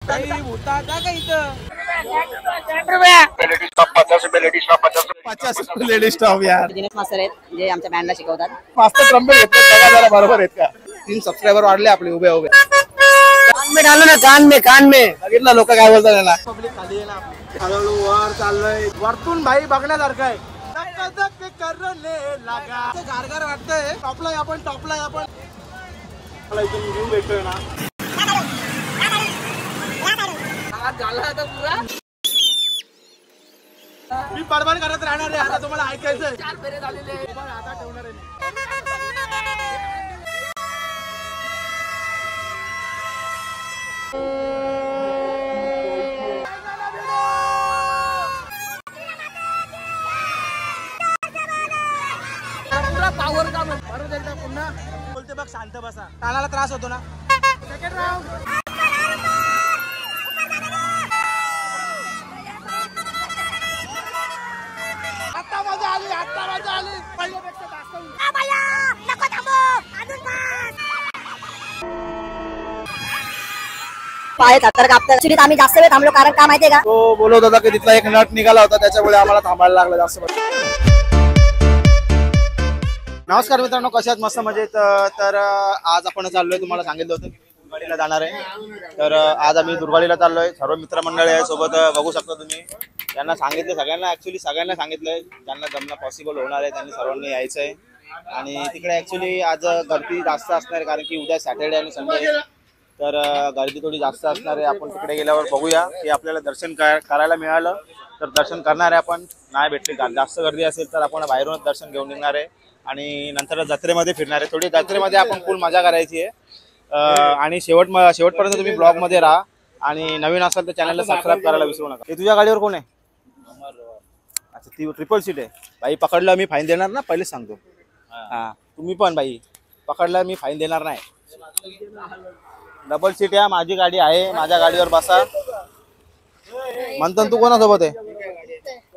होता का इथं 50 लेडीज स्टॉप यार. बिझनेस मास्टर आहेत जे आमच्या बँडला शिकवतात. मास्टर ट्रम्पेट घेतले बघा जरा बरोबर आहेत का. 3 सबस्क्रायबर वाढले आपले उभे उभे. कान में डालो ना कान में बघितलं लोक काय बोलतात त्याला. पब्लिक खाली आहे ना आपली. हळूहळू वर चाललंय. वरतून भाई बघण्यासारखं आहे. गारगार वाटतंय. टॉपला आपण मला इथून व्ह्यू भेटतोय ना. झाला आता पुरा. मी बडबड करत राहणार आहे. आता तुम्हाला ऐकायचंय. 4 फेरे झालेले आता ठेवणार आहे. पावर का परत एकदा पुन्हा बोलते बघ. शांत बसा. कानाला त्रास होतो ना. Second round. आता मजा आली पहिल्यापेक्षा जास्त. पाय थक्कर कापतात. ऍक्च्युली आम्ही जास्त वेळ थांबलो कारण का माहितीये का, तो बोलत होता की तिथला एक नट निघाला होता त्याच्यामुळे आम्हाला थांबायला लागलं जास्त. नमस्कार मित्रांनो, कशात मस्त मजेत. तर आज आपण चाललोय, तुम्हाला सांगितलं होतं की दुर्गाडीला जाणार आहे. तर आज आम्ही दुर्गाडीला चाललोय. सर्व मित्रमंडळी आहे सोबत, बघू शकता तुम्ही. त्यांना सांगितलं सगळ्यांना सांगितलंय ज्यांना जमणं पॉसिबल होणार आहे त्यांनी सर्वांनी यायचं आहे. आणि तिकडे ऍक्च्युली आज गर्दी जास्त असणार आहे कारण की उद्या सॅटर्डे आणि संडे, तर गर्दी थोडी जास्त असणार आहे. आपण तिकडे गेल्यावर बघूया की आपल्याला दर्शन करायला मिळालं तर दर्शन करणार आहे आपण. नाही भेटले जास्त गर्दी असेल तर आपण बाहेरूनच दर्शन घेऊन निघणार आहे आणि नंतर जत्रेमध्ये फिरणार आहे. थोडी जत्रेमध्ये आपण फुल मजा करायची आहे. आणि शेवटपर्यंत तुम्ही ब्लॉगमध्ये राहा आणि नवीन असाल तर चॅनलला सबस्क्राईब करायला विसरू नका. हे तुझ्या गाडीवर कोण आहे? अच्छा, ती ट्रिपल सीट आहे. बाई पकडलं मी फाईन देणार ना, पहिलेच सांगतो. हा, तुम्ही पण बाई पकडलं मी फाईन देणार नाही. डबल सीट आहे, माझी गाडी आहे, माझ्या गाडीवर बसा. म्हणतो तू कोणासोबत आहे?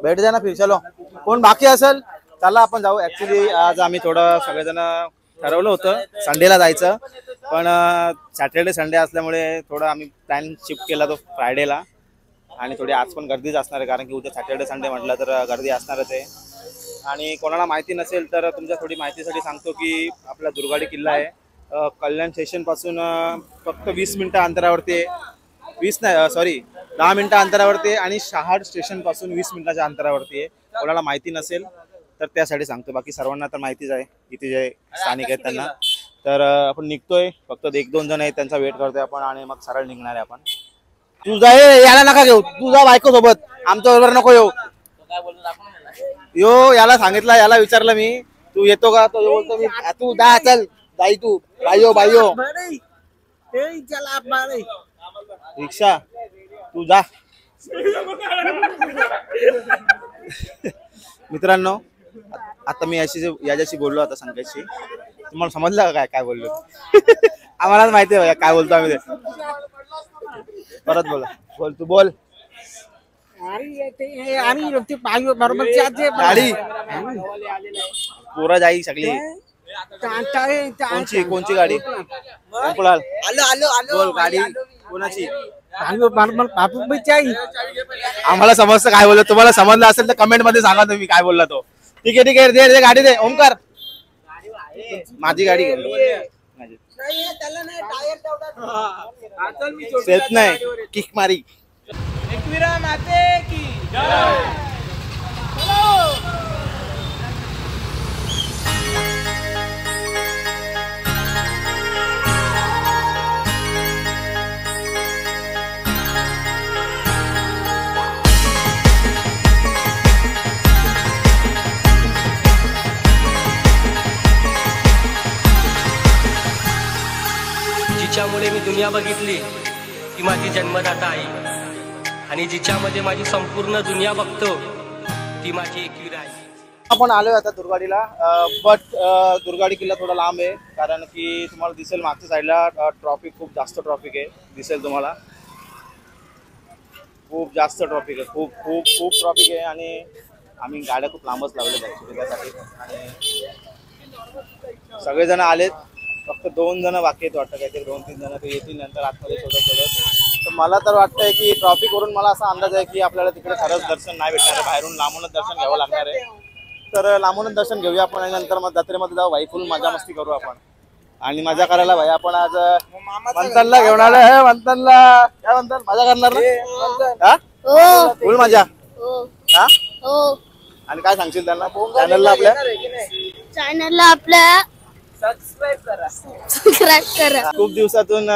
भेट द्या ना फिर. चलो, कोण बाकी असेल चला आपण जाऊ. ऍक्च्युली आज आम्ही थोडं सगळेजण ठरवलं होतं संडेला जायचं, पण सॅटर्डे संडे असल्यामुळे थोडं आम्ही प्लॅन शिफ्ट केला तो फ्रायडेला. आणि थोडी आज पण गर्दीच असणार आहे कारण की उद्या सॅटर्डे संडे म्हटलं तर गर्दी असणारच आहे. आणि कोणाला माहिती नसेल तर तुमच्या थोडी माहितीसाठी सांगतो की आपला दुर्गाडी किल्ला आहे कल्याण स्टेशनपासून फक्त 20 मिनिटं अंतरावरती आहे. 10 मिनिटं अंतरावरती आहे आणि शहाड स्टेशनपासून 20 मिनिटाच्या अंतरावरती आहे. कोणाला माहिती नसेल तर त्यासाठी सांगतो, बाकी सर्वांना तर माहितीच आहे इथे जे स्थानिक आहेत त्यांना. तर आपण निघतोय, फक्त 1-2 जण आहेत त्यांचा वेट करतोय आपण आणि मग सरळ निघणार आहे आपण. तू जा, याला नका घेऊ, तू जा बायको सोबत, आमच्या बरोबर नको येऊ. यो याला सांगितलं, याला विचारलं मी तू येतो का, तो बोलतो मी तू जा, चल जाई तू बायो रिक्षा तू जा. मित्रांनो, आता मी याच्याशी बोललो आता संकेतशी. तुम्हाला समजलं का काय बोललो? आम्हालाच माहिती आहे काय बोलतो आम्ही. परत बोल तू बोल. गाडी पोरं जाई सगळी. कोणची गाडी? बोल गाडी कोणाची? आम्हाला समजतं काय बोललो. तुम्हाला समजलं असेल तर कमेंट मध्ये सांगा तुम्ही काय बोलला तो. ठीक आहे दे गाडी दे. ओमकार माझी गाडी सेल्फ नाही किक मारी. एकविरा माते की जय. जिच्यामुळे मी दुनिया बघितली ती माझी जन्मदाता आई, आणि जिच्यामध्ये माझी संपूर्ण दुनिया बघतो ती माझी एकविरा आई. आपण आलोय आता दुर्गाडीला, बट दुर्गाडी किल्ला थोडा लांब आहे कारण की तुम्हाला दिसेल मागच्या साईडला ट्रॉफिक, खूप जास्त ट्रॉफिक आहे. दिसेल तुम्हाला खूप जास्त ट्रॉफिक आहे, खूप खूप खूप ट्रॉफिक आहे. आणि आम्ही गाड्या खूप लांबच लावल्या ॲक्च्युली त्यासाठी. आणि सगळेजण आलेत, फक्त 2 जण बाकी आहेत वाटतं, काहीतरी 2-3 जण ते येतील नंतर आतमध्ये थोडं. तर मला तर वाटतंय की ट्रॉफिक वरून मला असा अंदाज आहे की आपल्याला तिकडे खरंच दर्शन नाही भेटणार आहे, बाहेरून लांबूनच दर्शन घ्यावं लागणार आहे. तर लांबूनच दर्शन घेऊया आपण आणि नंतर मग जत्रेमध्ये जाऊ भाई, फुल मजा मस्ती करू आपण. आणि मजा करायला भाई आपण आज मंथनला घेऊन आलो आहे. मंथनला काय मंथन मजा करणार ना? फुल मजा. हा आणि काय सांगशील त्यांना चॅनलला आपल्या सबस्क्राईब करा. खूप दिवसातून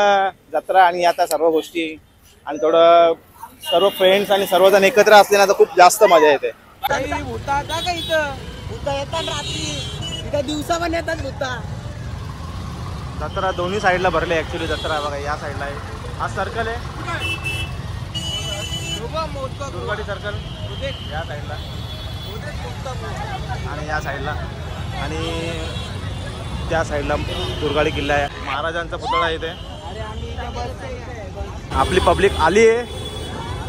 जत्रा आणि आता सर्व गोष्टी आणि थोडं सर्व फ्रेंड्स आणि सर्वजण एकत्र असले ना तर खूप जास्त मजा येते. भूता का इथं भूता येतात रात्री, इथं दिवसा पण येतात भूता. जत्रा दोन्ही साईडला भरले ऍक्च्युली. जत्रा बघा या साईडला आहे, हा सर्कल आहे दुर्गाडी सर्कल या साईडला आणि या साईडला आणि त्या साईडला दुर्गाडी किल्ला आहे. महाराजांचा पुतळा आहे इथे. आपली पब्लिक आली आहे.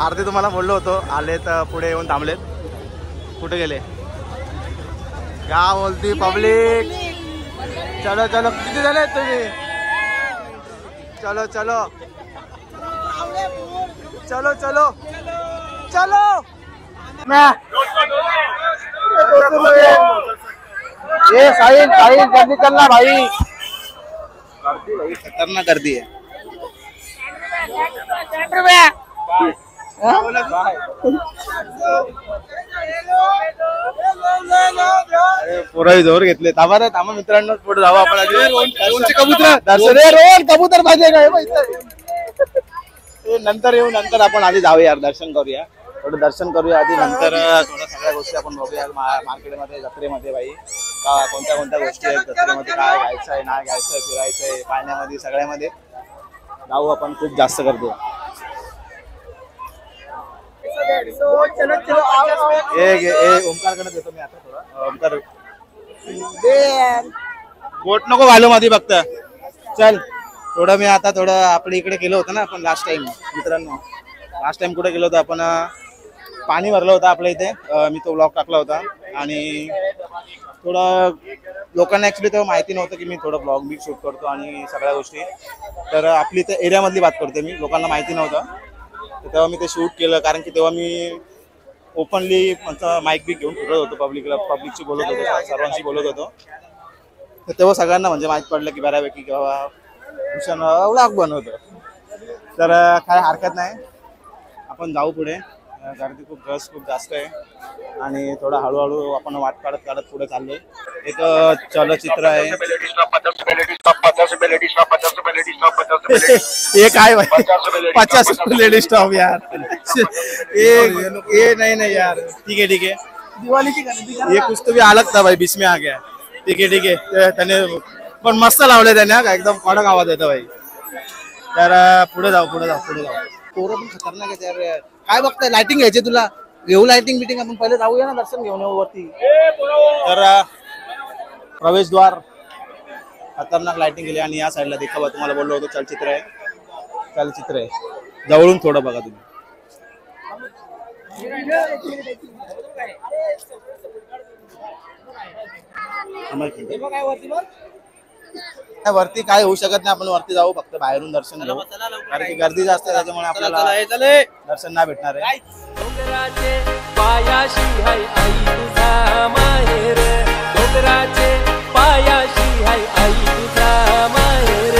अर्धे तुम्हाला बोललो होतो आले तर पुढे येऊन थांबलेत. कुठे गेले क्या बोलती पब्लिक. चलो चलो किती झाले तुम्ही. चलो चलो चलो चलो चलो ये साहिल साहिल जल्दी चलना भाई. खतरनाक गर्दी है. पुरा जोर घेतले. थांबा रे थांबा मित्रांनो, पुढे जाऊ आपण. कबूतर पाहिजे काय नंतर येऊ. नंतर आपण आधी जाऊया दर्शन करूया, थोडं दर्शन करूया आधी, नंतर थोड्या सगळ्या गोष्टी आपण बघूया मार्केटमध्ये जत्रेमध्ये भाई का कोणत्या कोणत्या गोष्टी आहेत जत्रेमध्ये, काय घ्यायचं आहे नाही घ्यायचं आहे, फिरायचं आहे पाण्यामध्ये सगळ्यामध्ये जाऊ आपण. खूप जास्त करतो. ओमकारकडे देतो मी आता थोडा. ओमकार बोट नको घालू मध्ये फक्त. चल थोडं मी आता थोडं आपल्या इकडे गेलो होतं ना आपण लास्ट टाइम. मित्रांनो लास्ट टाइम कुठे गेलो होतो आपण, पाणी भरलं होतं आपल्या इथे. मी तो ब्लॉग टाकला होता आणि थोडं लोकांना ऍक्च्युली तेव्हा माहिती नव्हतं की मी थोडं ब्लॉग बी शूट करतो आणि सगळ्या गोष्टी. तर आपली ते एरियामधली बात करते मी, लोकांना माहिती नव्हतं तर तेव्हा मी ते शूट केलं. कारण की तेव्हा मी ओपनली माईक बी घेऊन फिरत होतो, पब्लिकशी बोलत होतो, सर्वांशी बोलत होतो. तर तेव्हा सगळ्यांना म्हणजे माहीत पडलं की बऱ्यापैकी किंवा भूषण ब्लॉग बनवतो. तर काय हरकत नाही, आपण जाऊ पुढे. गर्दी खूप रस खूप जास्त आहे आणि थोडं हळूहळू आपण वाट काढत काढत पुढे चाललोय. एक चलचित्र आहे हे काय 50 लेडीज स्टॉप यार. ये नहीं यार. ठीक है दिवाली की ये कुछ तो भी अलग था भाई, बीच में आ गया. ठीक है त्याने पण मस्त लावले त्याने, एकदम कडक आवाज येतो भाई. तर पुढे जाऊ. पोरं पण खतरनाक आहे यार. काय बघताय, लाइटिंग घ्यायची तुला, घेऊ लाइटिंग बिटिंग. आपण पहिले जाऊया ना दर्शन घेऊन येऊ वरती. तर प्रवेशद्वार खतरनाक लाइटिंग केली आणि या साईडला देखावा तुम्हाला बोललो होतो चलचित्र आहे. जवळून थोडं बघा तुम्ही. वरती काय होऊ शकत नाही, आपण वरती जाऊ, फक्त बाहेरून दर्शन घेऊ कारण की गर्दी जास्त आहे त्याच्यामुळे आपल्याला दर्शन नाही भेटणार आहे. डोंगराचे पायाशी हाय आई तुझा माहेर, डोंगराचे पायाशी हाय आई तुझा माहेर.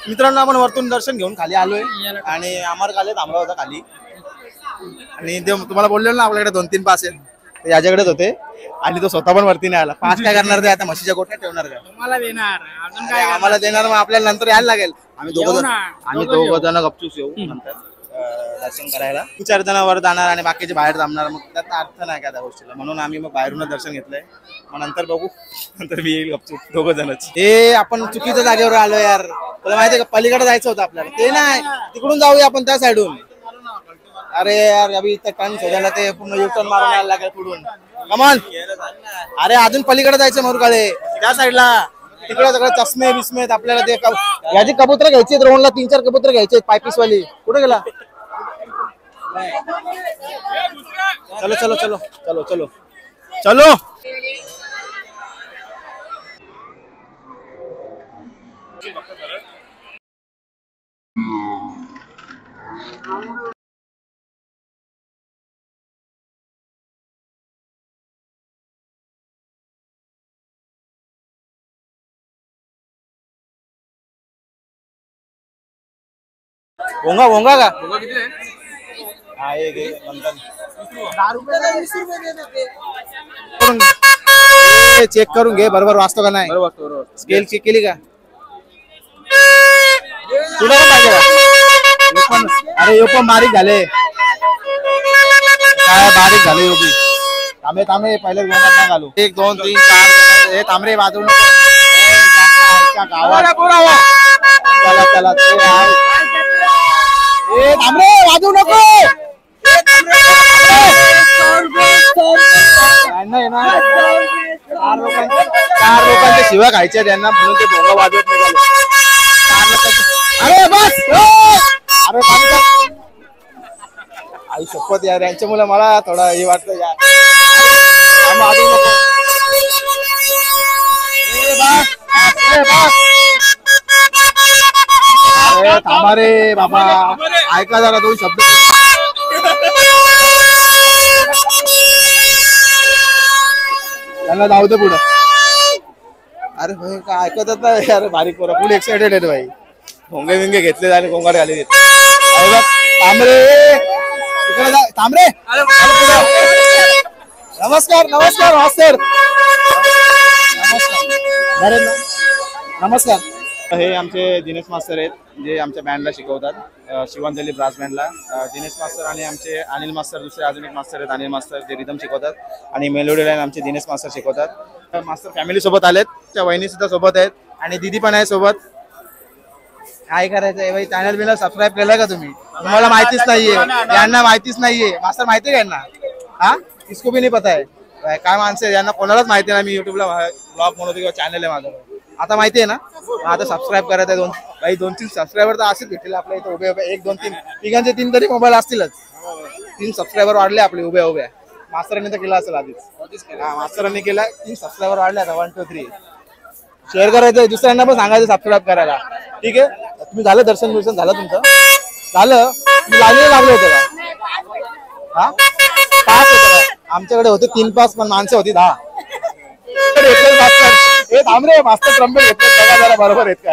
मित्रांनो आपण वरतून दर्शन घेऊन खाली आलोय आणि अमर काले थांबला होता खाली. आणि ते तुम्हाला बोललेलो ना आपल्याकडे 2-3 पास आहेत. ते याच्याकडेच होते आणि तो स्वतः पण वरती नाही आला. पास काय करणार ते आता म्हशीच्या गोठ्यात ठेवणार का? मला देणार अजून काय आम्हाला देणार मग आपल्याला नंतर यायला लागेल. आम्ही दोघं जण गपचूप येऊ नंतर दर्शन करायला. 2-4 जण वर जाणार आणि बाकीचे बाहेर थांबणार मग त्याचा अर्थ नाही का त्या गोष्टीला. म्हणून आम्ही मग बाहेरूनच दर्शन घेतलंय. मग नंतर बघू नंतर मी येईल गपचूप दोघं जणच. हे आपण चुकीच्या जागेवर आलो यार. तुला माहितीये का पलीकडे जायचं होतं आपल्याला. ते नाही तिकडून जाऊया आपण त्या साईडून. अरे यार अभि इथं टर्न शोधायला ते पूर्ण युटर्न मारून यायला लागेल पुढून. कमॉन अरे अजून पलीकडे जायचं मोरकाळे त्या साईडला. तिकडे सगळं चष्मे बिस्मेत आपल्याला ते याची कबूतर घ्यायची रोहनला 3-4 कबूतर घ्यायचे पायपीस वाली. कुठे गेला? चलो चलो चलो चलो चलो चलो. भोंगा भोंगा का चेक करून घे बरोबर वाचतो का नाही. स्केल चेक केली का? तुला पण पाहिजे का? अरे यो पण बारीक झाले काय बारीक झाले यो बी. थांबे थांबे पहिले गोंगात घालू. 1 2 3 4 हे थांबरे वाजवू नको गावात. चला चला थांबरे वाजवू नको. चार लोकांच्या शिव्या खायच्या त्यांना म्हणून ते भोंगा वाजवत निघाले. 4 लोकांचे. अरे बस अरे आई शपथ यार यांच्यामुळे मला थोडा हे वाटतं यार. वाजवू नको. अरे थांबा रे बाबा ऐका जरा 2 शब्द. त्यांना जाऊ दे पुढं. अरे भाई काय ऐकतच नाही यार बारीक पोरं फुल एक्साइटेड आहेत भाई. भोंगे बिंगे घेतले आणि गोंगाट घाली देत. थांबरे थांबरे. नमस्कार नमस्कार मास्तर. नमस्कार नमस्कार. हे आमचे दिनेश मास्तर आहेत जे आमच्या बँडला शिकवतात. शिवांजली ब्रास बँडला दिनेश मास्तर आणि आमचे अनिल मास्तर दुसरे अजून एक मास्तर आहेत अनिल मास्तर जे रिदम शिकवतात आणि मेलोडी लाईन आमचे दिनेश मास्तर शिकवतात. मास्तर फॅमिली सोबत आलेत. त्या वहिनी सुद्धा सोबत आहेत आणि दीदी पण आहे सोबत. काय करायचंय भाई चॅनल बिनल सबस्क्राईब केलाय का तुम्ही? तुम्हाला माहितीच नाहीये यांना माहितीच नाहीये. मास्तर माहिती आहे यांना? हा इसको भी नाही पता आहे काय माणसं यांना कोणालाच माहिती नाही. मी युट्यूबला ब्लॉग बनवतो किंवा चॅनल आहे माझं आता माहिती आहे ना. आता सबस्क्राईब करायचं आहे. 2-3 सबस्क्रायबर तर असेच भेटले आपल्या इथे उभे उभे. 1 2 3 तिघांचे 3 तरी मोबाईल असतीलच. 3 सबस्क्रायबर वाढले आपले उभ्या उभ्या. मास्तरांनी तर केला असेल आधीच. मास्तरांनी केला 3 सबस्क्रायबर वाढले आता 1 2 3. शेअर करायचं दुसऱ्यांना पण सांगायचं सबस्क्राईब करायला. ठीक आहे तुम्ही झालं दर्शन बिर्शन झालं तुमचं झालं. तुम्ही लागलं होतं का? हा पास होतं का? आमच्याकडे होते 3 पास पण माणसं होती 10. हे थांबरे मास्तर ट्रम्पेट घेतले बघा जरा बरोबर आहेत का?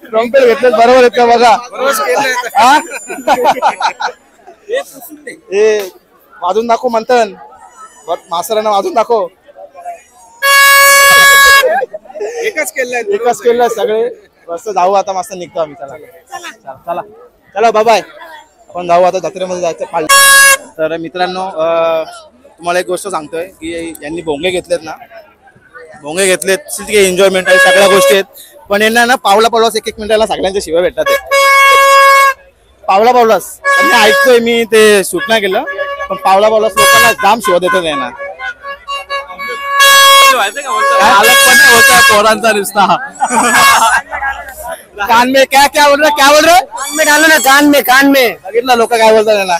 ट्रम्पेट घेतले बरोबर आहेत का बघा. हे वाजून दाखव म्हणतं मास्तरांना वाजून दाखव. एकच केलं सगळे. बस जाऊ आता मस्त निघतो आम्ही. चला चला चला बाय. आपण जाऊ आता जत्रेमध्ये जायचं. तर मित्रांनो तुम्हाला एक गोष्ट सांगतोय की यांनी भोंगे घेतलेत ना. भोंगे घेतलेत एन्जॉयमेंट आहे सगळ्या गोष्टी आहेत. पण यांना ना पावला 1-1 मिनिटाला सगळ्यांच्या शिवाय भेटतात. पावलाच मी ऐकतोय. मी ते शूट नाही केलं पण पावलाच लोकांना जाम शिवा देतात यांना. पोरांचा रिश्ता कान में क्या बोल रहे कान में डालो ना कान में बघितलं लोक काय बोलतात त्यांना.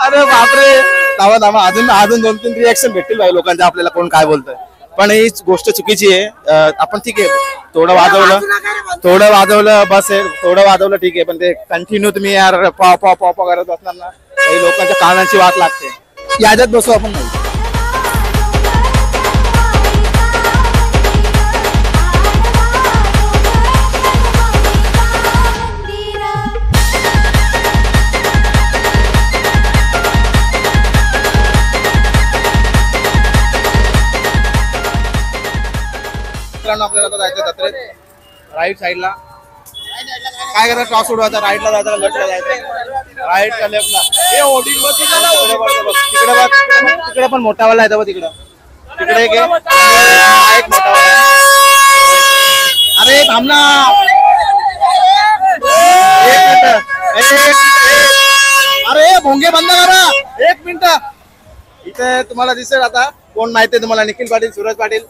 अरे बापरे थांबा अजून 2-3 रिएक्शन भेटतील भाई लोकांच्या आपल्याला कोण काय बोलतोय. पण ही गोष्ट चुकीची आहे. आपण ठीक आहे थोडं वाजवलं बस आहे. थोडं वाजवलं ठीक आहे पण ते कंटिन्यू तुम्ही यार पॉ करत असणार ना काही लोकांच्या कानांची वाट लागते. याच्यात बसू आपण नाही. मित्रांनो आपल्याला आता जायचं जत्रेत राईट साईडला. काय करायचं टॉस उडवायचा, राईटला जायचं लेफ्टला जायचं, राईट का लेफ्टला. हे होर्डिंग बघ तिकडे बघ, तिकडे पण मोठावाला आहे बघ तिकडं. तिकडे एक मोठावाला. अरे थांब ना, अरे भोंगे बंद करा, 1 मिनिट. इथे तुम्हाला दिसेल आता कोण माहितीये तुम्हाला, निखिल पाटील, सूरज पाटील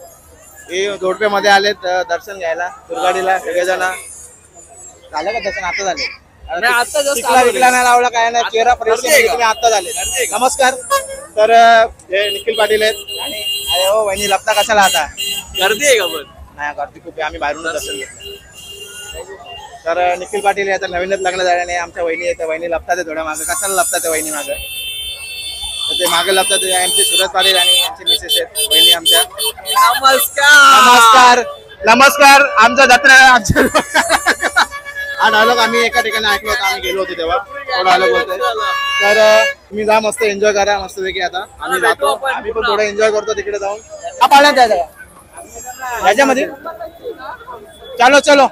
हे जोडपे मध्ये आलेत दर्शन घ्यायला दुर्गाडीला. सगळेजण झालं का दर्शन? आता झाले. विकला नाही लावला काय नाही, चेहरा तुम्ही आता झाले. नमस्कार. तर हे निखिल पाटील आहेत आणि हो वहिनी लपता कशाला आता? गर्दी आहे का पण? नाही गर्दी खूप आहे, आम्ही बाहेरूनच दर्शन घेतलं. तर निखिल पाटील आता नवीनच लग्न झाल्याने आमच्या वहिनी येतात, वहिनी लपतात थोड्या मागे. कशाला लपतात ते वहिनी मागे? ते मागे लपतात आमचे सूरज पाटील आणि आमचे मिसेस आहेत वहिनी आमच्या. नमस्कार नमस्कार. आमचा जत्रा आमच्या हा डायलॉग आम्ही एका ठिकाणी ऐकलो होता, आम्ही गेलो होतो तेव्हा तो डायलॉग होते. तर तुम्ही जा मस्त एन्जॉय करा मस्तपैकी. आता आम्ही जातो, आम्ही पण थोडं एन्जॉय करतो तिकडे जाऊन. हा पाळण्यात जायचं याच्यामध्ये. चलो चलो.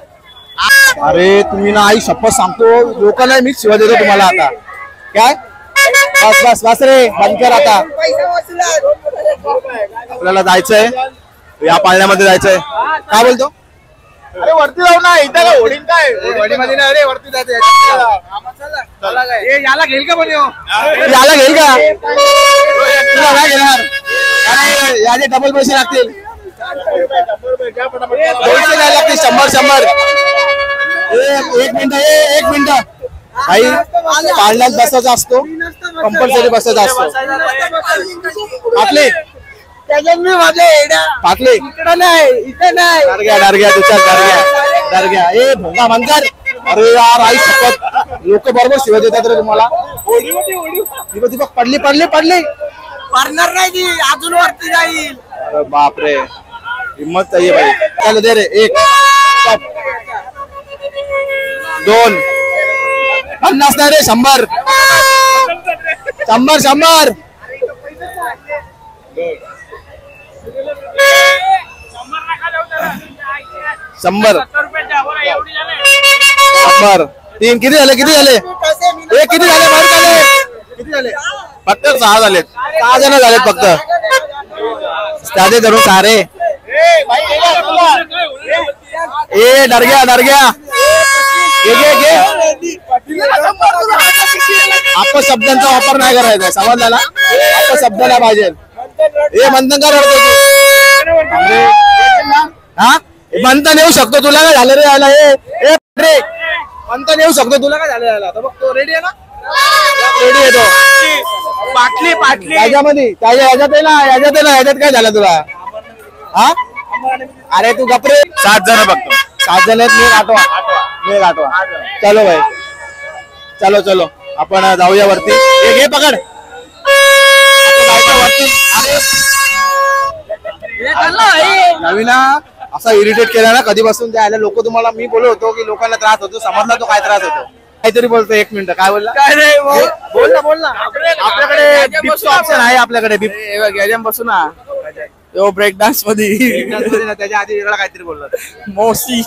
अरे तुम्ही ना आई शपथ सांगतो लोकांना मी शिवाय देतो तुम्हाला आता. काय बस बस बस रे, बंद कर आता. आपल्याला जायचंय या पाळण्यामध्ये जायचंय. काय बोलतो? अरे वरती जाऊ ना, इथं काय होडीन काय होडीमध्ये नाही. अरे वरती जायचं. याला घेईल का पण? याला घेईल का? तुला काय घेणार? याचे डबल पैसे लागतील. पैसे काय लागतील? 100. एक मिनिट भाई, पाळण्यात बसायचा असतो, कंपल्सरी बसायचा असतो. पाटले पाटले डरग्या तुझ्या ए भोंगा म्हणतात. अरे यार आई शपथ, लोक बरोबर शिवाय देतात रे तुम्हाला. दीपक पडली पडणार नाही ती, अजून वरती जाईल. अरे बापरे, हिम्मत चाहिए भाई. चल दे रे. 1 2 50 नाही रे, 100 3 किती झाले? किती झाले फक्त 6 झालेत. 6 जण झालेत फक्त. साधे धरून सारे. ए डरग्या घे. आपण शब्दांचा वापर नाही करायचा, समजला ना? आपण शब्द नाही पाहिजे. हे मंथन का रडतो तू? हा मंथन येऊ शकतो तुला काय झालं रे यायला? रे मंथन येऊ शकतो तुला काय झालं यायला? बघ तो रेडी आहे ना? रेडी आहे तो. पाटली याच्यामध्ये याच्यात आहे ना, याच्यात काय झालं तुला? हा अरे तू गपरे. 7 जण बघतो. 7 जण आहेत. मी आठवा. चलो भाई, चलो आपण जाऊया वरती. घे पकड नवीना. असा इरिटेट केला ना कधीपासून ते आले लोक. तुम्हाला मी बोललो होतो की लोकांना त्रास होतो, समजला तो काय त्रास होतो. काहीतरी बोलतो. 1 मिनिट काय बोलला? काय नाही बोल ना. आपल्याकडे बिपचं ऑप्शन आहे. आपल्याकडे बिप बसू ना ब्रेक डान्स मध्ये. त्याच्या आधी वेगळा काहीतरी बोलला मौसी.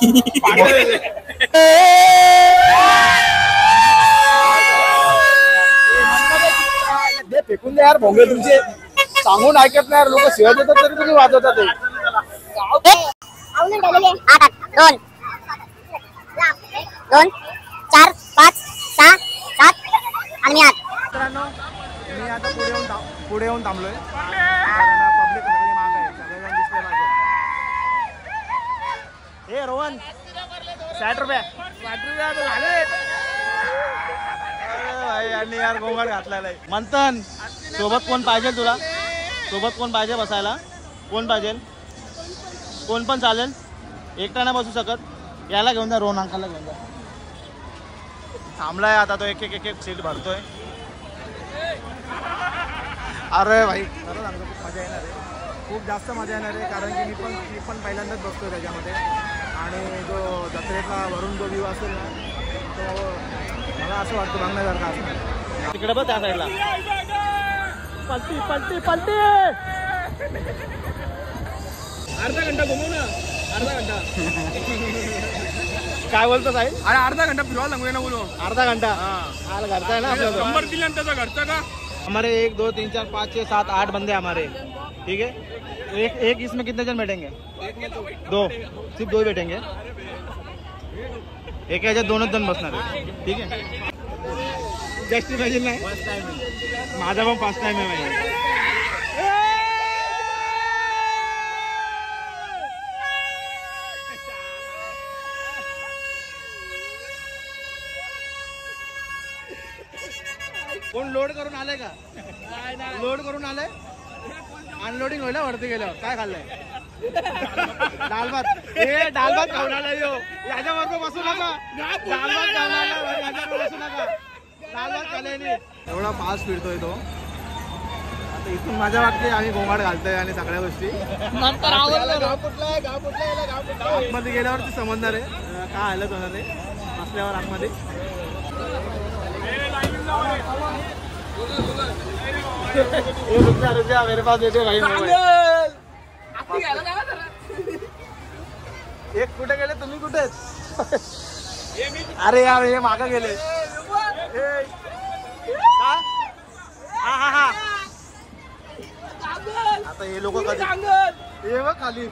फेकून द्या यार भोंगे तुमचे. सांगून ऐकत नाही लोक. शिवाय देतात तरी तुम्ही वाजवतात. 2 4 5 6 7 आणि मी 8. मित्रांनो मी आता पुढे येऊन थांबलोय कारण पब्लिक सगळी माग आहे. सगळेजण दिसले पाहिजे. हे रोहन 60 रुपये झाले. यांनी यार गोंगाट घातलेला आहे. मंथन सोबत कोण पाहिजे तुला? सोबत कोण पाहिजे बसायला? कोण पाहिजे? कोण पण चालेल. एकटा नाही बसू शकत. याला घेऊन जा, रोहन अंकलला घेऊन जा. थांबलाय आता तो. एक सीट भरतोय. अरे भाई खरं सांगतो खूप मजा येणार आहे. खूप जास्त मजा येणार आहे कारण की मी पण पहिल्यांदाच बसतो त्याच्यामध्ये. आणि जो जत्रेतला वरून जो व्ह्यू असेल ना तो मला असं वाटतं बघण्यासारखं असणार. तिकडे बघ त्या साईडला पलटी. अर्धा घंटा घुमू ना. अर्धा घंटा काय बोलतो साहिल? अरे अर्धा घंटा फिरवायला लागू ना बोलो. अर्धा घंटा हाल घरचा है ना आपका तो? नंबर दिला त्याचा घरचा का? हमारे 1 2 3 4 5 6 7 8 बंदे हमारे, ठीक है. एक इसमें कितने जन बैठेंगे? 2, सिर्फ 2 बैठेंगे. एक याच्यात 2च जण बसणार आहे, ठीक आहे. जस्ट इमॅजिन नाही, फर्स्ट टाइम माझा पण फर्स्ट टाइम आहे भाई. कोण लोड करून आले का? लोड करून आले, अनलोडिंग होईल वरती गेल्यावर. काय खाल्लंय? दाल भात. दाल भात खाऊन आला यो. याच्याबरोबर बसू नका. दाल भात खाऊन आला, याच्याबरोबर बसू नका. दाल भात खाल्ल्याने एवढा फास्ट फिरतोय तो. आता इथून माझ्या वाटते आम्ही घोंगाट घालतोय आणि सगळ्या गोष्टी. गाव कुठला आहे, गाव कुठला आहे, गाव कुठला. आतमध्ये गेल्यावरती समजणार आहे काय हालत होणार आहे बसल्यावर आतमध्ये. रुपया मेरे पास देते भाई. एक कुठे गेले, तुम्ही कुठे? अरे यार हे मागं गेले. हा आता हे लोक कधी हे बघ खाली.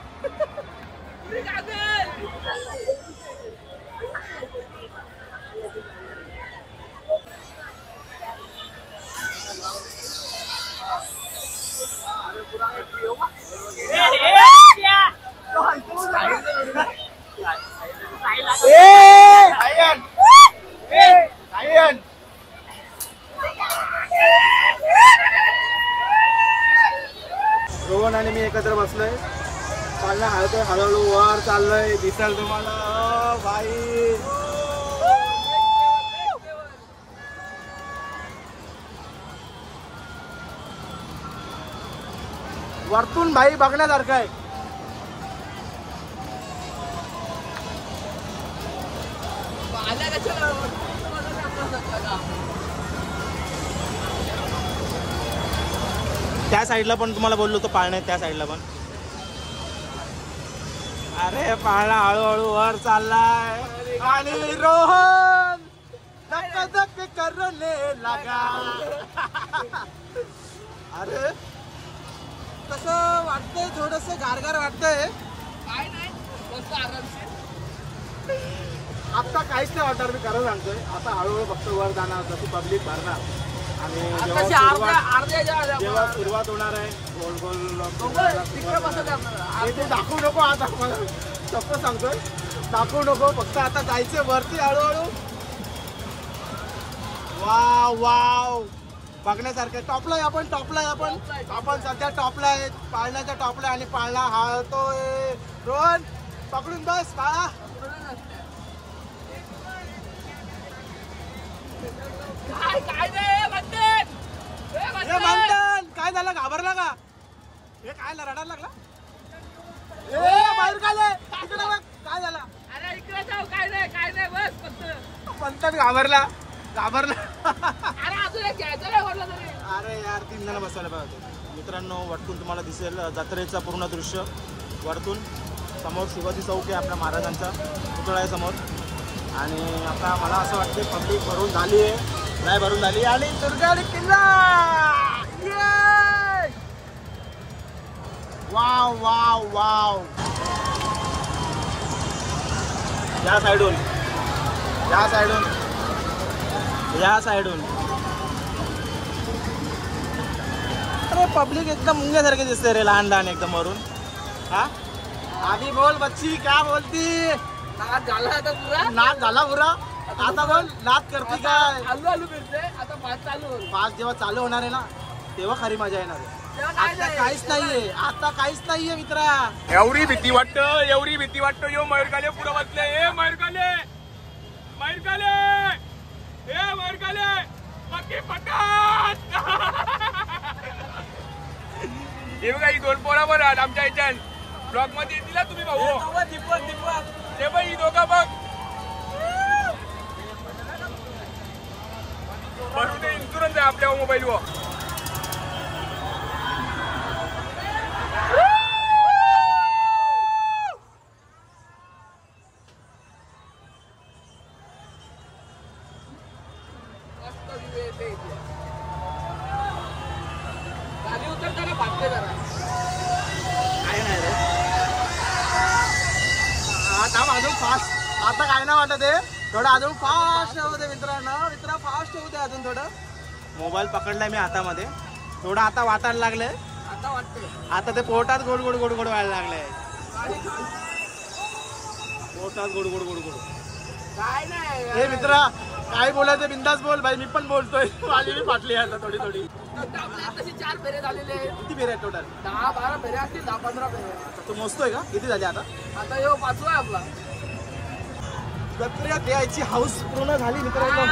रोहन आणि मी एकत्र बसलोय. चालणं हळतोय, हळूहळू वर चाललोय. दिसेल तुम्हाला भाई. वरतून भाई बघण्यासारखं आहे. त्या साईडला पण तुम्हाला बोललो तो पाळणा आहे, त्या साईडला पण. अरे पाळणा हळूहळू वर चाललाय आणि रोहन धक करने लगा. अरे कसं वाटतंय, थोडस गारगार वाटतंय. काय नाही, बस आरामशीर. आता काहीच नाही वाटणार, मी खरं सांगतोय. आता हळूहळू फक्त वर जाणार, जशी पब्लिक भरणार आणि जेव्हा सुरुवात होणार आहे गोल गोल ते दाखवू नको. आता मला फक्त सांगतोय दाखवू नको, फक्त आता जायचं वरती हळूहळू. वाव वाव बघण्यासारखं. टॉपला आहे आपण, टॉपला आहे आपण सध्या टॉपला आहे, पाळण्याच्या टॉपला. आणि पाळणा हाळतोय. रोहन पकडून बस पाळा. काय झालं, घाबरला का? हे काय रडायला लागला? बाहेर काय झालं? अरे इकडे जाऊ. काय नाही बस फक्त. पंतन घाबरला. अरे अजून एक घ्यायचं नाही म्हटलं तरी. अरे यार 3 जण बसायला पाहिजे. मित्रांनो वरतून तुम्हाला दिसेल जत्रेचं पूर्ण दृश्य. वरतून समोर शिवाजी चौक आहे आपल्या महाराजांचा पुतळा आहे समोर. आणि आता मला असं वाटतं पब्लिक भरून झाली आहे, नाही भरून झाली. आणि दुर्गाडी किल्ला. Wow wow wow. या साईडून अरे पब्लिक एकदम मुंग्यासारखे दिसते रे, लहान लहान एकदम वरून. हा आधी बोल बच्ची, क्या बोलती? नाच झाला आता पुरा. नाच झाला पुरा. आता बोल नाच करती काय? हलू फिरते. आता पाच चालू होईल. पाच जेव्हा चालू होणार आहे ना तेव्हा खरी मजा येणार आहे. आता काहीच नाहीये मित्रा. एवढी भीती वाटतं यो मयूरकाले पुढे बसले. ए मयूरकाले बाकी पटात. हे बघा ही 2 पोरा बरं आमच्या ह्याच्यात ब्लॉग मध्ये येतील तुम्ही भाऊ. ते बघ ही दोघं बघ म्हणून ते इन्शुरन्स आहे आपल्या मोबाईलवर. खाली उतरताना भागते जरा. काय नाही रे. आता अजून फास्ट. आता काय नाही वाटत आहे. थोडं अजून फास्ट होऊ दे मित्र फास्ट होऊ दे अजून थोडं. मोबाईल पकडलाय मी हातामध्ये. थोडं आता वाटायला लागलंय. आता वाटतंय. आता ते पोटात गोड गोड गोड गोड व्हायला लागलंय. पोटात गोड गोड गोड गोड. काय नाही हे मित्रा काय बोलायचं बिंदास बोल भाई. मी पण बोलतोय. माझी मी फाटली आता थोडी थोडी. तशी 4 फेरे झालेले आहेत. किती फेरे आहेत टोटल? 10-12 फेरे असतील. 10-15 फेरे. तू मोजतोय का किती झाले आता? आता यो 5वा आहे आपला. जत्रेत यायची हाऊस पूर्ण झाली मित्रांनो.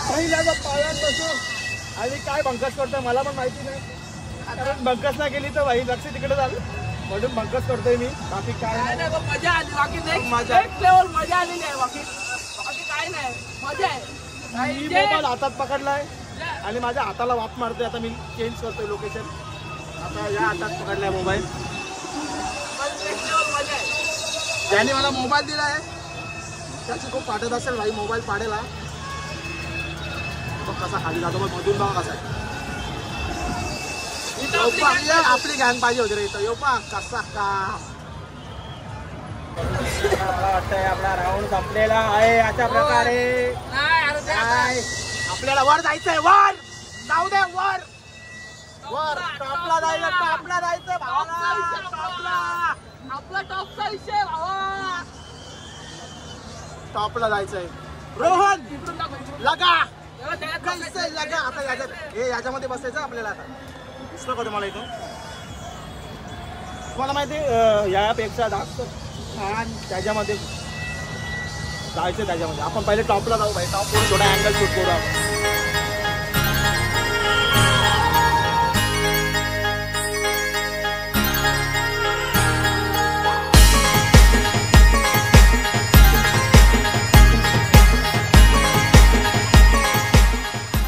पहिल्याचा पायात बसून आणि काय बंकस करतोय मला पण माहिती नाही. कारण बंकस नाही केली तर भाई लक्ष तिकडे झालं म्हणून बंकस करतोय मी. बाकी काय काय नाही. नाही बघ, मजा आली. बाकी मजा. नेक्स्ट लेवल मजा आलेली आहे. बाकी काय नाही. मजा आहे. मी मोबाईल हातात पकडलाय आणि माझ्या हाताला वाप मारतोय. आता मी चेंज करतोय लोकेशन. आता या हातात पकडलाय मोबाईल. नेक्स्ट लेवल मजा आहे. ज्याने मला मोबाईल दिलाय त्याची खूप पाठत असेल भाई. मोबाईल पाडेला बघ कसा खाली जातो. मग मधून बघा कसा आहे. आपली गॅंग पाहिजे होती रे इथं. येऊ पा कसा का मला वाटतंय आपला राऊंड संपलेला आहे अशा प्रकारे. नाही अरे ते काय आपल्याला वर जायचंय. वर जाऊ दे. वर वर टॉपला जायचं. टॉपला जायचं भावाला. आपला टॉपचा विषय भावा. टॉपला जायचंय. रोहन इकडून टाक, इकडून. लगा तेव्हा त्याच्यात कैसे लगा. आता याच्यात हे याच्यामध्ये बसायचं आपल्याला. आता दिसलं का तुम्हाला इथून? तुम्हाला माहिती यापेक्षा जास्त छान त्याच्यामध्ये जायचं. त्याच्यामध्ये आपण पहिले टॉपला जाऊ भाई. टॉपवर थोडा अँगल शूट करू आपण.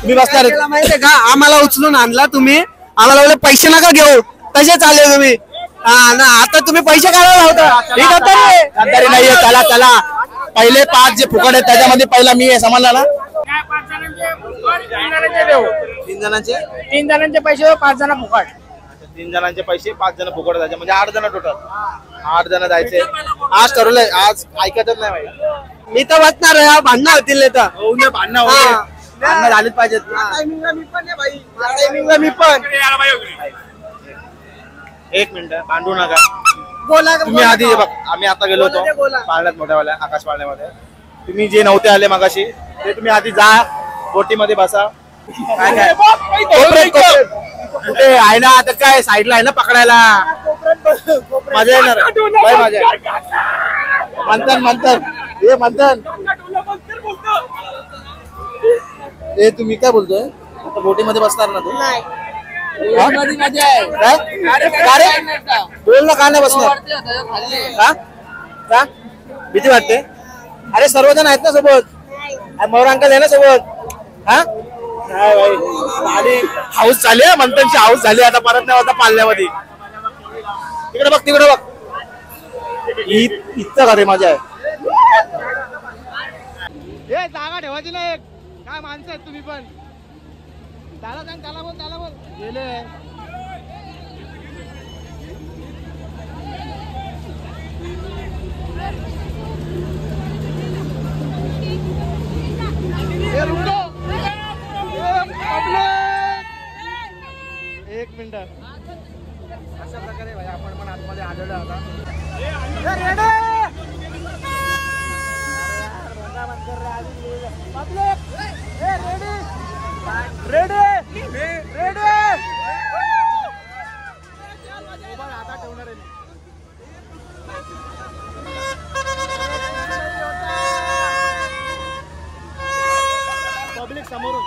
तुम्ही बसणार माहितीये का? आम्हाला उचलून आणला तुम्ही. आम्हाला बोलले पैसे नका घेऊ. तसेच आले तुम्ही. ना आता तुम्ही पैसे काढायला होता. ही गद्दारी नाहीये. चला चला पहिले 5 जे फुकट आहेत त्याच्यामध्ये पहिला मी आहे. समजला ना? काय 5 जणांचे फुकट, 3 जणांचे देऊ. 3 जणांचे पैसे 5 जण फुकट. 3 जणांचे पैसे 5 जण फुकट जायचे. म्हणजे 8 जण टोटल. 8 जण जायचे. आज ठरवलंय. आज ऐकतच नाही भाई. मी तर वाचणार आहे. भांडणं होतील तर. होऊ नये भांडणं. होऊ भांडणं झालीच पाहिजेत. मी पण आहे भाई. टायमिंगला मी पण. एक मिनिट भांडू नका. बोला तुम्ही आधी बघ. आम्ही आता गेलो होतो पाळण्यात मोठ्यावाल्या आकाश पाळण्यामध्ये. तुम्ही जे नव्हते आले मगाशी ते तुम्ही आधी जा. बोटीमध्ये बसा. काय काय कुठे आहे ना? आता काय साईडला आहे ना पकडायला. मजा येणार भाई. मजा मंथन मंथन हे मंथन हे तुम्ही काय बोलतोय? आता बोटीमध्ये बसणार ना तू? मजा आहे. बोल ना. का नाही बसणार? का भीती वाटते? अरे सर्वजण आहेत ना सोबत. मोर अंकल आहे ना सोबत. हा नाही भाई. आणि हाऊस झाली आहे. मंथनची हाऊस झाली. आता परत नाही होता पाळण्यामध्ये. तिकडे बघ. तिकडे बघ. इतकं का रे मजा आहे. हे जागा ठेवायची नाही. काय माणसं आहेत तुम्ही पण. त्याला सांग. त्याला बोल. त्याला बोल. गेले एक मिनिट. अशा प्रकारे भाई आपण पण आतमध्ये आलेलो आता. रेडी रेडी मोबाईल हातात ठेवणार आहे. पब्लिक समोरून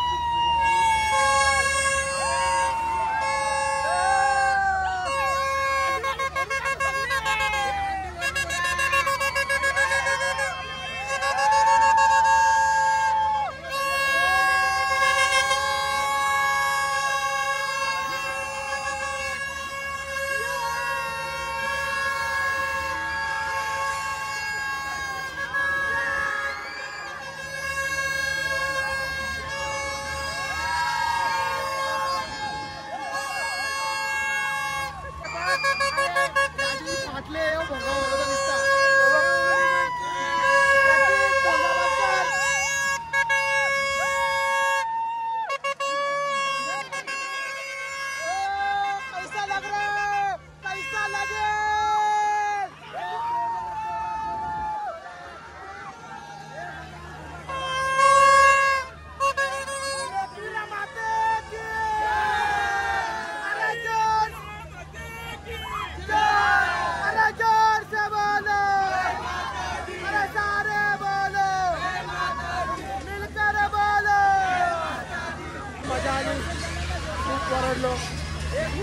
खूप ओरडलो,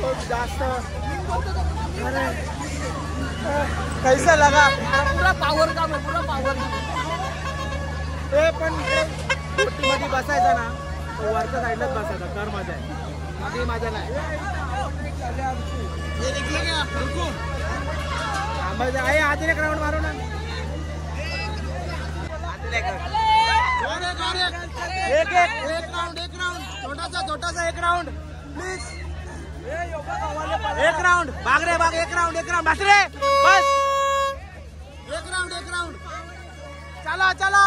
खूप जास्त. अरे कैसा लगा? पुरा पावर काम आहे, पुरा पावर. ते पण इकडे बोटीमध्ये बसायचा ना, तो वरच्या साईडलाच बसायचा. तर मजा आहे, बाकी मजा नाही. थांबायचं आहे. आधी एक राऊंड मारू ना. एक राउंड छोटासा एक राउंड प्लीज. एक राउंड भाग रे भाग. एक राउंड बस रे बस. एक राउंड चला चला.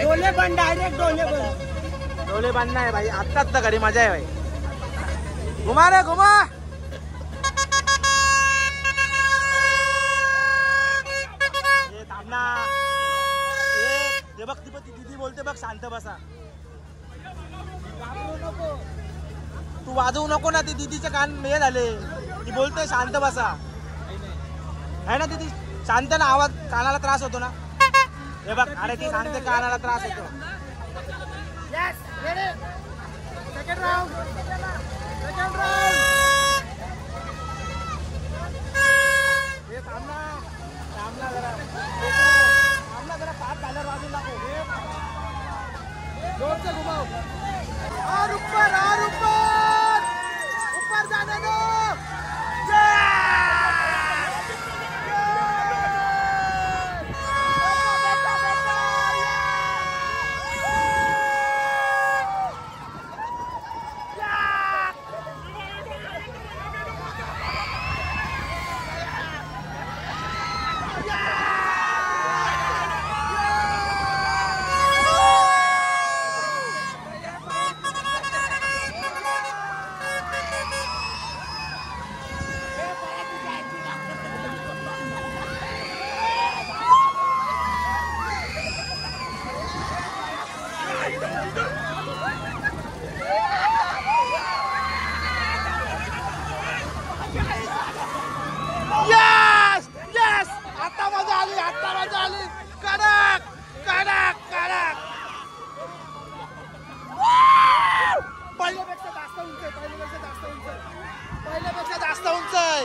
डोले बंद, डायरेक्ट डोले बंद नाही भाई. आत्ताच तर घरी मजा आहे भाई. घुमा रे घुमा. बघ ती दीदी बोलते बघ, शांत बसा. तू वाजवू नको ना. ती दीदीचे कान हे झाले. ती बोलते शांत बसा. है ना दीदी? शांत ना. आवाज कानाला त्रास होतो ना. हे बघ, अरे ती सांगते कानाला त्रास होतो. Second round. हे थांबला जरा. पाच झालं बाजूला नको. जोर से घुमाओ. और ऊपर ऊपर जाने दो. पहिल्यापेक्षा जास्त उंच आहे.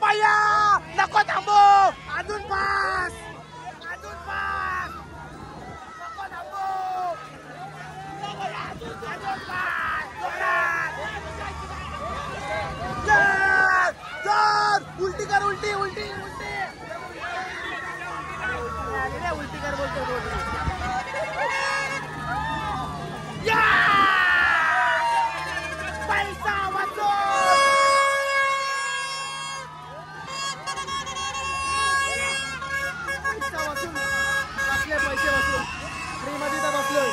भैया नको थांबू. अजून पास. नको थांबू. उलटी कर. उलटी उलटी कर बोलतो. पैसा वाचो. पैसे वसूल. फ्री मध्ये तर बसलोय.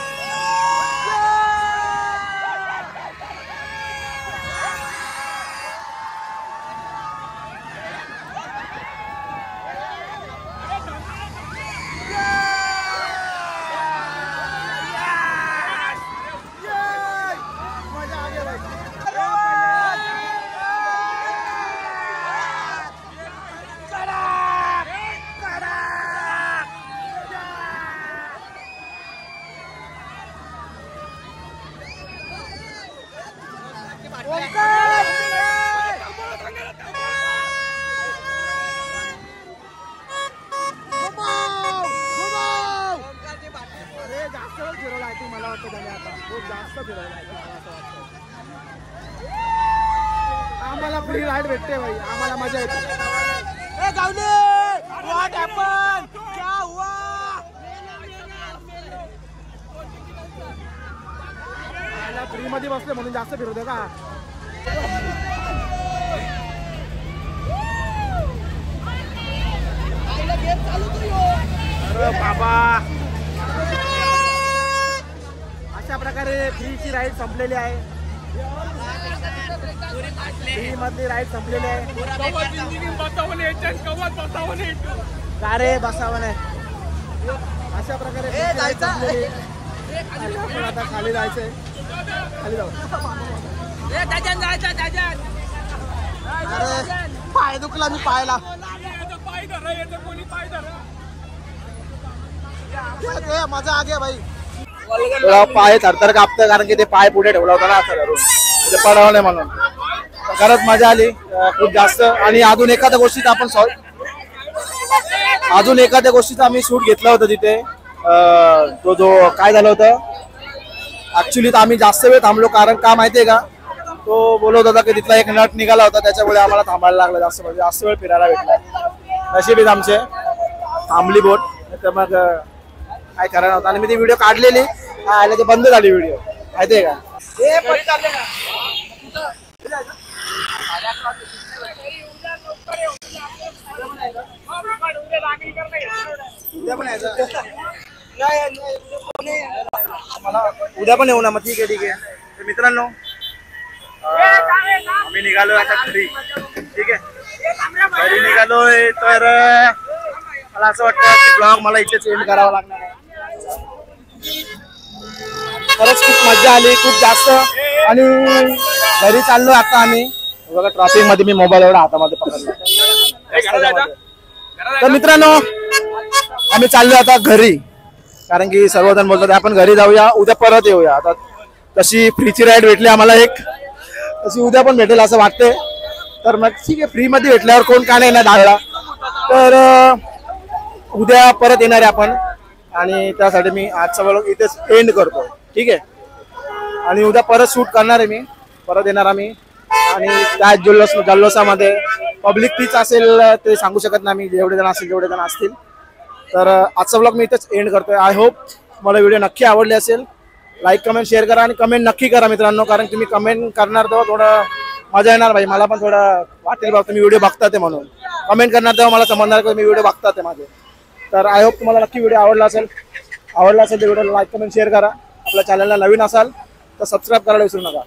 मला वाटतं त्याने आता खूप जास्त फिरवला आहे. आम्हाला फ्री राईड भेटते भाई. आम्हाला मजा येते. ए गावले, व्हॉट हॅपन? क्या हुआ? फ्री मध्ये बसले म्हणून जास्त फिरवते का? अरे बाबा, अशा प्रकारे फ्रीची राईड संपलेली आहे. फ्री मधली राईड संपलेली आहे. का रे बसावं नाही. अशा प्रकारे संपलेली. पण आता खाली जायचंय, खाली जाऊ. अरे पाय दुखला मी पायला. मजा आगे भाई. पाय थरथर कापतं कारण की ते पाय पुढे ठेवला होता ना असं करून पडावं नाही म्हणून. खरंच मजा आली खूप जास्त. आणि अजून एखाद्या गोष्टीचा आम्ही शूट घेतलं होतं तिथे. जो काय झालं होतं ऍक्च्युली तर आम्ही जास्त वेळ थांबलो कारण का माहितीये का, तो बोलत होता की तिथला एक नट निघाला होता त्याच्यामुळे आम्हाला थांबायला लागलं. जास्त वेळ फिरायला भेटला. नशीब आमचे थांबली बोट, तर मग काय करायला होतं. आणि मी ती व्हिडिओ काढलेली आले ते बंद झाली व्हिडिओ माहितीये का. उद्या पण येऊ ना मग. ठीक आहे. तर मित्रांनो आम्ही निघालो आता घरी. ठीक आहे घरी निघालोय. तर मला असं वाटतं की ब्लॉग मला इथे चेंज करावा लागणार आहे. खरंच खूप मजा आली खूप जास्त. आणि घरी चाललो आता आम्ही. बघा ट्रॅफिक मध्ये मी मोबाईल एवढा हातामध्ये पकडला. तर मित्रांनो आम्ही चाललो आता घरी कारण की सर्वजण बोलतात आपण घरी जाऊया उद्या परत येऊया. आता तशी फ्रीची राईड भेटली आम्हाला एक, तशी उद्या पण भेटेल असं वाटते. तर मग ठीक आहे फ्री मध्ये भेटल्यावर कोण का नाही ना धावला. तर उद्या परत येणार आहे आपण. आणि त्यासाठी मी आजचा व्लॉग इथेच एंड करतो. ठीक आहे. आणि उद्या परत शूट करणार आहे मी. परत येणार आम्ही. आणि त्या जल्लोषामध्ये पब्लिक तीच असेल ते सांगू शकत नाही मी. जेवढे जण असतील तेवढे जण असतील. तर आजचा व्लॉग मी इथेच एंड करतोय. आय होप मला व्हिडिओ नक्की आवडली असेल. लाईक कमेंट शेअर करा आणि कमेंट नक्की करा मित्रांनो. कारण तुम्ही कमेंट करणार तेव्हा थोडं मजा येणार भाई. मला पण थोडं वाटेल बघ तुम्ही व्हिडिओ बघता ते म्हणून. कमेंट करणार तेव्हा मला समजणार की तुम्ही व्हिडिओ बघता ते माझे. तर आय होप तुम्हाला नक्की व्हिडिओ आवडला असेल तर व्हिडिओला लाईक कमेंट शेअर करा. आपल्या चॅनलला नवीन असाल तर सबस्क्राईब करायला विसरू नका.